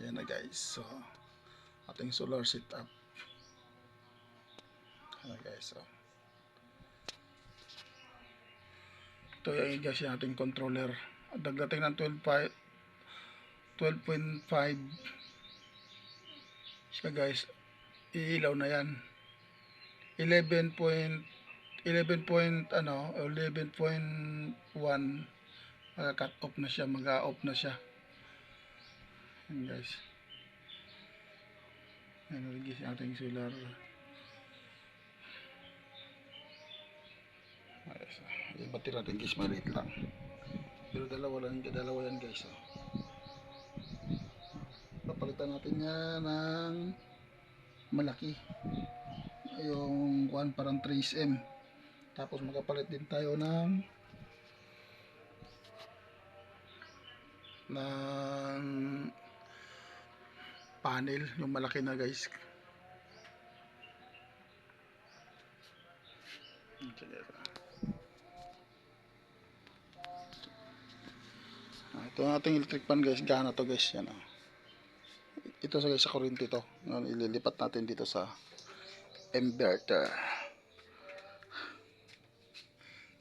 Yan na guys. So, ating solar setup. Yan na guys. So, ito yung guys yung ating controller. Dagdating ng 12.5 siya guys. Iilaw na yan. 11 11.1 cut off na siya, mag-off na siya. Yan guys. Yan guys yung ating solar. Ayos, yung battery natin guys maliit lang, pero dalawa yan guys. Papalitan natin yan ng malaki, yung kuan parang 3M. Tapos magpapalit din tayo ng panel, yung malaki na guys. Ito ang ating electric pan guys, gana to guys. Yan, ito sa guys sa kuryente to. Ililipat natin dito sa inverter.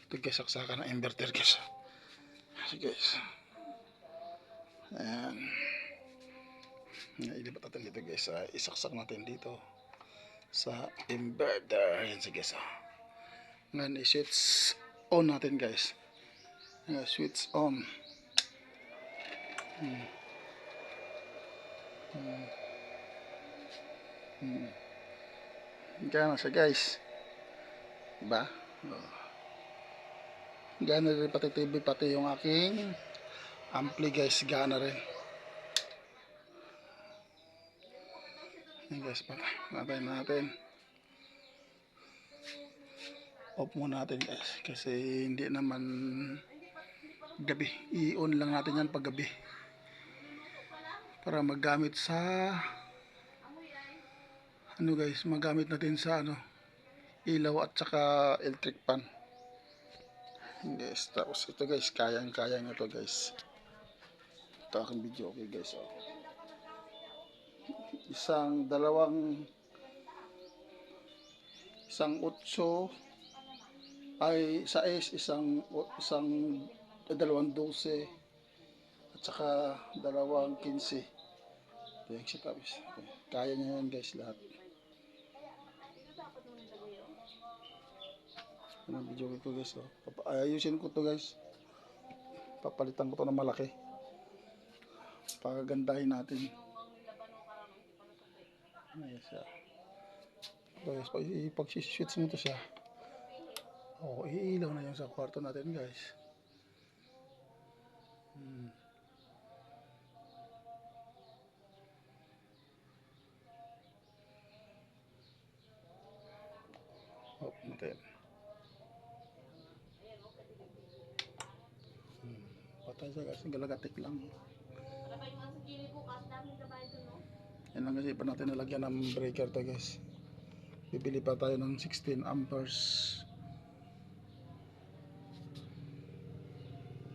Ito guys, saksakan ng inverter guys. Sige guys. Ayan. Ilipat natin dito guys. Isaksak natin dito sa inverter. Ayan sige guys. Ngayon i-switch on natin guys. Switch on. Gana siya guys. Diba? Gana rin pati TV, pati yung aking ampli guys. Gana rin. Yan guys, patayin natin. Off muna natin guys. Kasi hindi naman gabi. I-on lang natin yan pag gabi. Para magamit sa guys, magamit natin sa ilaw at saka electric pan. Guys, tapos ito guys, kayang-kaya nyo to guys. Ito aking video, okay guys. Isang 8 ay sa isang 2 12 at saka 15. Yung setup. Kaya niya yan guys lahat. Ang video ko guys. Ayusin ko to guys. Papalitan ko to ng malaki. Pagagandahin natin. Ayos siya. Guys, pag-switch mo to siya. Iilaw na yung sa kwarto natin guys. Off natin. Patay siya guys, galagatik lang. Yan lang kasi pa natin nalagyan ng breaker to guys. Bibili pa tayo ng 16 amperes.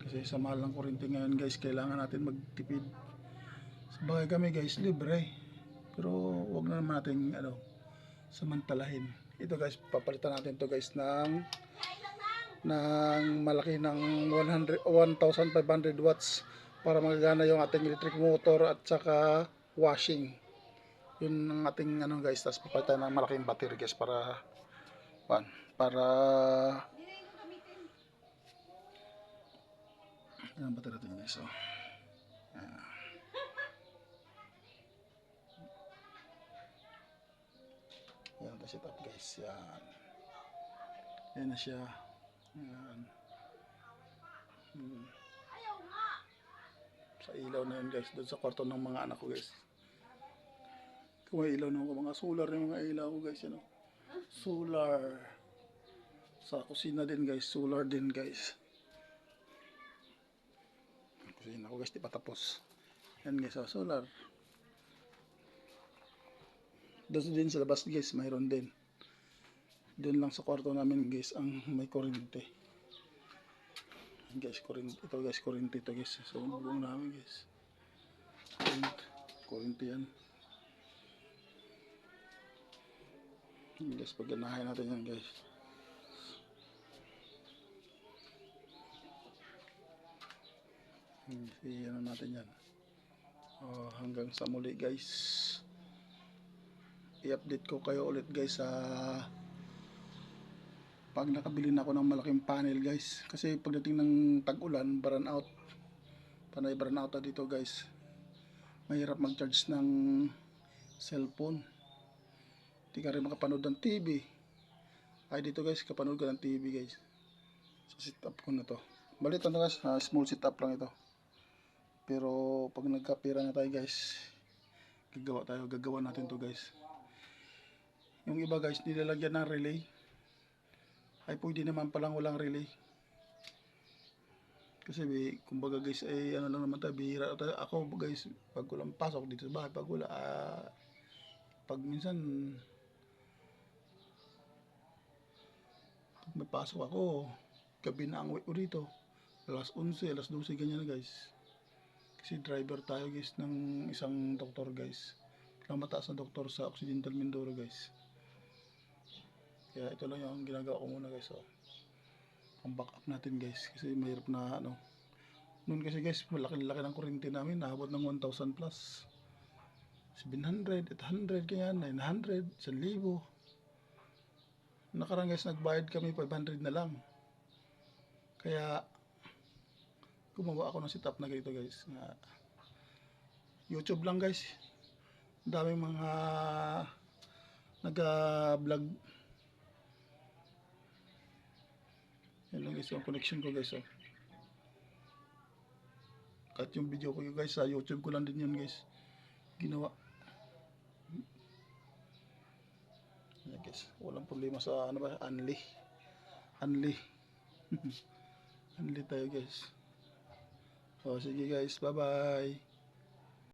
Kasi sa mahal ng kuryente ngayon guys, kailangan natin magtipid. Sa bagay kami guys, libre. Pero wag na naman natin samantalahin. Ito guys, papalitan natin to guys ng malaki ng 1,500 watts para magagana yung ating electric motor at saka washing. Yun ang ating guys. Tapos papalitan ng malaking battery guys para yan ang battery natin guys. So yan ang setup guys. Yan na siya. Yan. Sa ilaw na yun guys, doon sa kwarto ng mga anak ko guys. Kung may ilaw na mga solar yung mga ilaw ko guys, solar. Sa kusina din guys, solar din guys. Kusina ko guys, di pa tapos. Yan guys, solar. Doon din sa labas guys, mayroon din. Doon lang sa kwarto namin guys ang may kuryente. Guys, kuryente ito guys, kuryente ito guys. So buong namin guys. Kurente yan. Yan guys, pagganahin natin yan guys. Ano natin yan. Hanggang sa muli guys. I-update ko kayo ulit guys sa pag nakabili na ako ng malaking panel guys. Kasi pagdating ng tag-ulan, burnout. Panay burnout na dito guys. Mahirap mag-charge ng cellphone. Hindi ka rin makapanood ng TV. Ay dito guys, kapanood ka ng TV guys. So set up ko na to. Balit na guys, small setup lang ito. Pero pag nagkapira na tayo guys, gagawa natin to guys. Yung iba guys, nilalagyan ng relay. Ay pwede naman palang walang relay. Kasi kumbaga guys, ay ano lang naman tayo, bihira tayo. Ako guys, pag walang pasok dito sa bahay, pag wala, pag minsan, pag may pasok ako, gabi na ang uwi ko dito. Alas 11, alas 12, ganyan na guys. Kasi driver tayo guys ng isang doktor guys. Mataas na doktor sa Occidental Mindoro guys. Kaya ito lang yung ginagawa ko muna guys. Ang backup natin guys. Kasi mahirap na ano. Noon kasi guys, malaki-laki ng kuryente namin. Naabot ng 1,000 plus. 700, 800, kaya 900, 1,000. Nakarang guys, nagbayad kami 500 na lang. Kaya gumawa ako ng setup na ganito guys. YouTube lang guys. Daming mga nag-vlog. Yan lang guys yung connection ko guys. Kahit yung video ko guys sa YouTube ko lang din yan guys. Ginawa. Yan guys. Walang problema sa ano ba? Unli. Unli tayo guys. Sige guys. Bye bye.